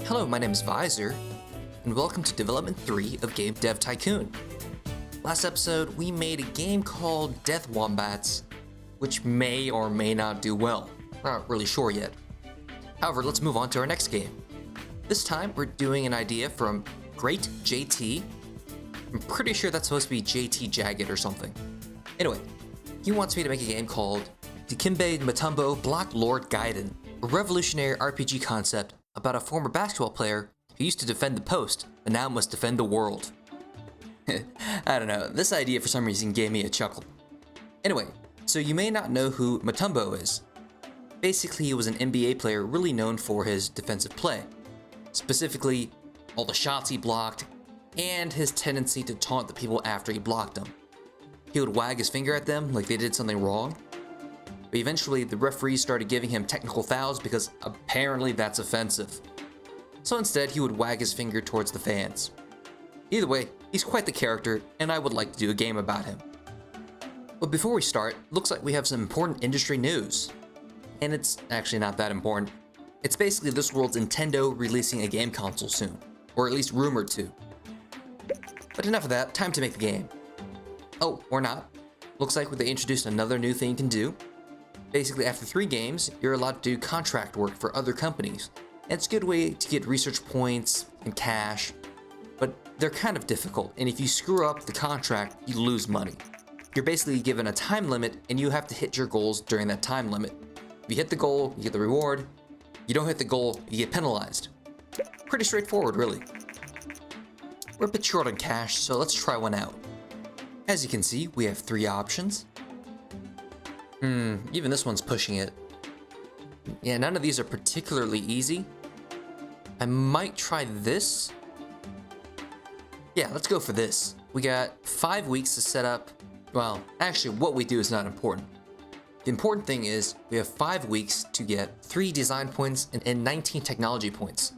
Hello, my name is Visor, and welcome to Development 3 of game Dev Tycoon. Last episode, we made a game called Death Wombats, which may or may not do well. Not really sure yet. However, let's move on to our next game. This time, we're doing an idea from Great JT. I'm pretty sure that's supposed to be JT Jagged or something. Anyway, he wants me to make a game called Dikembe Mutombo Blocklord Gaiden, a revolutionary RPG concept about a former basketball player who used to defend the post, but now must defend the world. I don't know, this idea for some reason gave me a chuckle. Anyway, so you may not know who Mutombo is. Basically, he was an NBA player really known for his defensive play. Specifically, all the shots he blocked, and his tendency to taunt the people after he blocked them. He would wag his finger at them like they did something wrong. But eventually, the referees started giving him technical fouls because apparently that's offensive. So instead, he would wag his finger towards the fans. Either way, he's quite the character, and I would like to do a game about him. But before we start, looks like we have some important industry news. And it's actually not that important. It's basically this world's Nintendo releasing a game console soon, or at least rumored to. But enough of that, time to make the game. Oh, or not. Looks like they introduced another new thing you can do. Basically, after 3 games, you're allowed to do contract work for other companies. And it's a good way to get research points and cash, but they're kind of difficult, and if you screw up the contract, you lose money. You're basically given a time limit, and you have to hit your goals during that time limit. If you hit the goal, you get the reward. You don't hit the goal, you get penalized. Pretty straightforward, really. We're a bit short on cash, so let's try one out. As you can see, we have 3 options. Even this one's pushing it. Yeah, none of these are particularly easy. I might try this. Yeah, let's go for this. We got 5 weeks to set up. Well, actually, what we do is not important. The important thing is we have 5 weeks to get 3 design points and 19 technology points.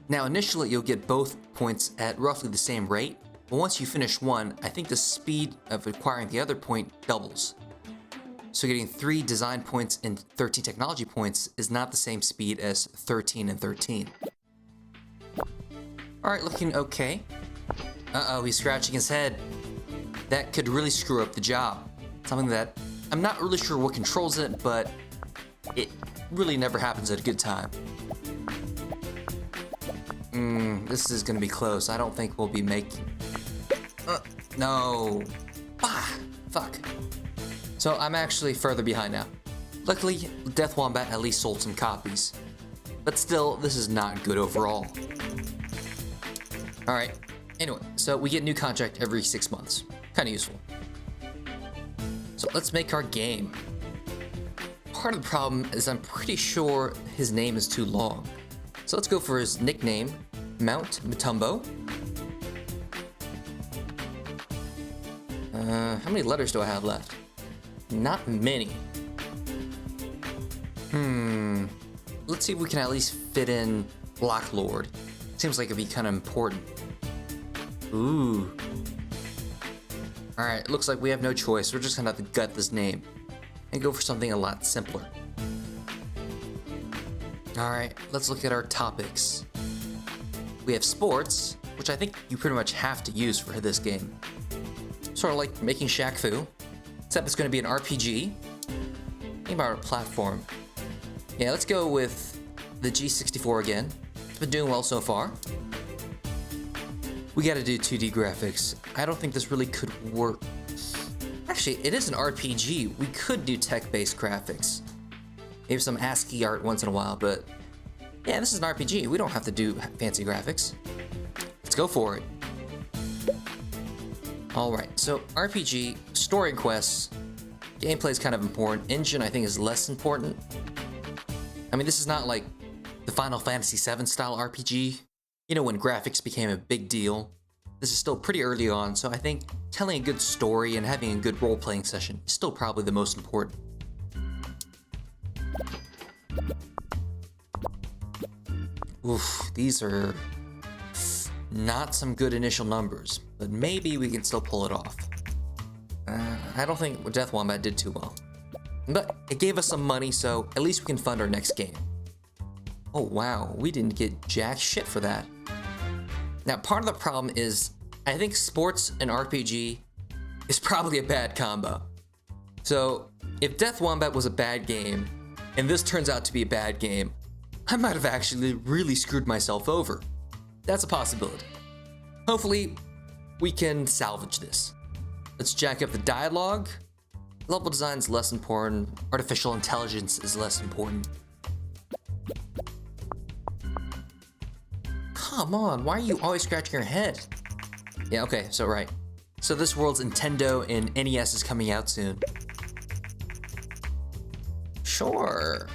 Now, initially, you'll get both points at roughly the same rate, but once you finish one, I think the speed of acquiring the other point doubles. So getting 3 design points and 13 technology points is not the same speed as 13 and 13. Alright, looking okay. Uh-oh, he's scratching his head. That could really screw up the job. Something that I'm not really sure what controls it, but it really never happens at a good time. This is gonna be close. I don't think we'll be making... no. Fuck. So I'm actually further behind now. Luckily, Death Wombat at least sold some copies. But still, this is not good overall. Alright, anyway, so we get a new contract every 6 months. Kinda useful. So let's make our game. Part of the problem is I'm pretty sure his name is too long. So let's go for his nickname, Mount Mutombo. How many letters do I have left? Not many. Let's see if we can at least fit in Blocklord. Seems like it'd be kind of important. Ooh. Alright, looks like we have no choice. We're just gonna have to gut this name and go for something a lot simpler. Alright, let's look at our topics. We have sports, which I think you pretty much have to use for this game. Sort of like making Shaq Fu, except it's gonna be an RPG. Think about our platform. Yeah, let's go with the G64 again. It's been doing well so far. We gotta do 2D graphics. I don't think this really could work. Actually, it is an RPG. We could do tech-based graphics. Maybe some ASCII art once in a while, but yeah, this is an RPG. We don't have to do fancy graphics. Let's go for it. Alright, so RPG, story quests, gameplay is kind of important. Engine, I think, is less important. I mean, this is not like the Final Fantasy VII style RPG. You know, when graphics became a big deal. This is still pretty early on, so I think telling a good story and having a good role-playing session is still probably the most important. Oof, these are not some good initial numbers, but maybe we can still pull it off. I don't think Death Wombat did too well. But it gave us some money, so at least we can fund our next game. Oh wow, we didn't get jack shit for that. Now, part of the problem is, I think sports and RPG is probably a bad combo. So, if Death Wombat was a bad game, and this turns out to be a bad game, I might have actually really screwed myself over. That's a possibility. Hopefully, we can salvage this. Let's jack up the dialogue. Level design is less important. Artificial intelligence is less important. Come on, why are you always scratching your head? Yeah, okay, so right. So this world's Nintendo and NES is coming out soon. Sure.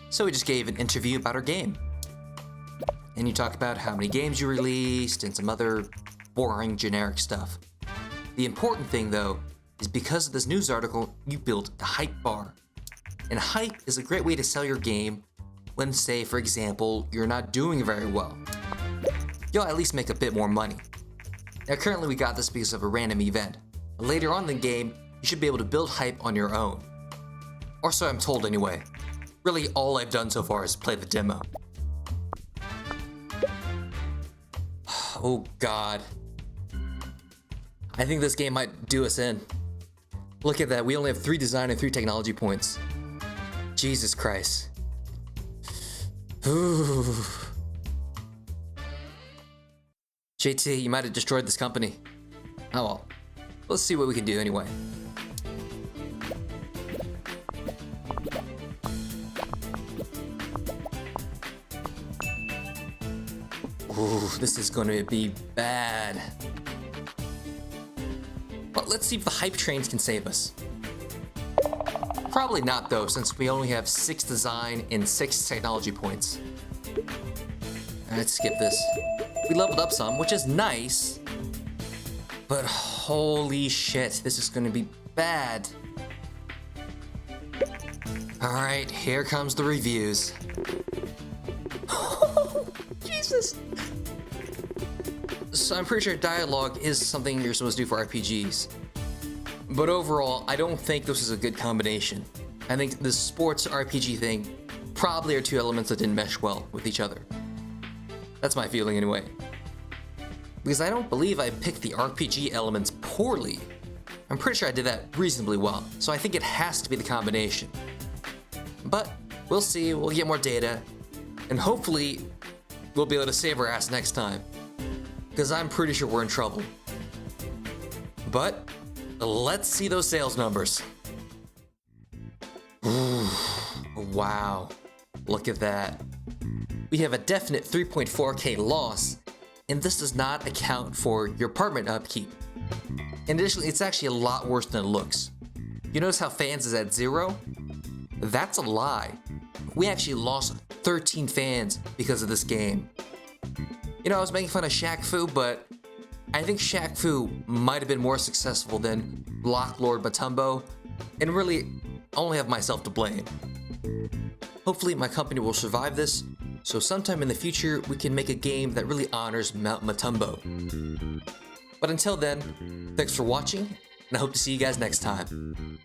So we just gave an interview about our game. And you talk about how many games you released and some other boring generic stuff. The important thing though, is because of this news article, you built the hype bar. And hype is a great way to sell your game when, say, for example, you're not doing very well. You'll at least make a bit more money. Now currently we got this because of a random event. Later on in the game, you should be able to build hype on your own. Or so I'm told anyway. Really all I've done so far is play the demo. Oh god. I think this game might do us in. Look at that, we only have 3 design and 3 technology points. Jesus Christ. Ooh. JT, you might have destroyed this company. Oh well. Let's see what we can do anyway. Ooh, this is going to be bad. But let's see if the hype trains can save us. Probably not though, since we only have 6 design and 6 technology points. Let's skip this. We leveled up some, which is nice. But holy shit, this is gonna be bad. Alright, here comes the reviews. Jesus! So I'm pretty sure dialogue is something you're supposed to do for RPGs. But overall, I don't think this is a good combination. I think the sports RPG thing probably are 2 elements that didn't mesh well with each other. That's my feeling anyway. Because I don't believe I picked the RPG elements poorly. I'm pretty sure I did that reasonably well, so I think it has to be the combination. But we'll see, we'll get more data, and hopefully we'll be able to save our ass next time. Because I'm pretty sure we're in trouble. But let's see those sales numbers. Ooh, wow, look at that. We have a definite 3.4K loss, and this does not account for your apartment upkeep. And additionally, it's actually a lot worse than it looks. You notice how fans is at 0? That's a lie. We actually lost 13 fans because of this game. You know, I was making fun of Shaq Fu, but I think Shaq Fu might have been more successful than Blocklord Mutombo, and really only have myself to blame. Hopefully my company will survive this, so sometime in the future we can make a game that really honors Mount Mutombo. But until then, thanks for watching, and I hope to see you guys next time.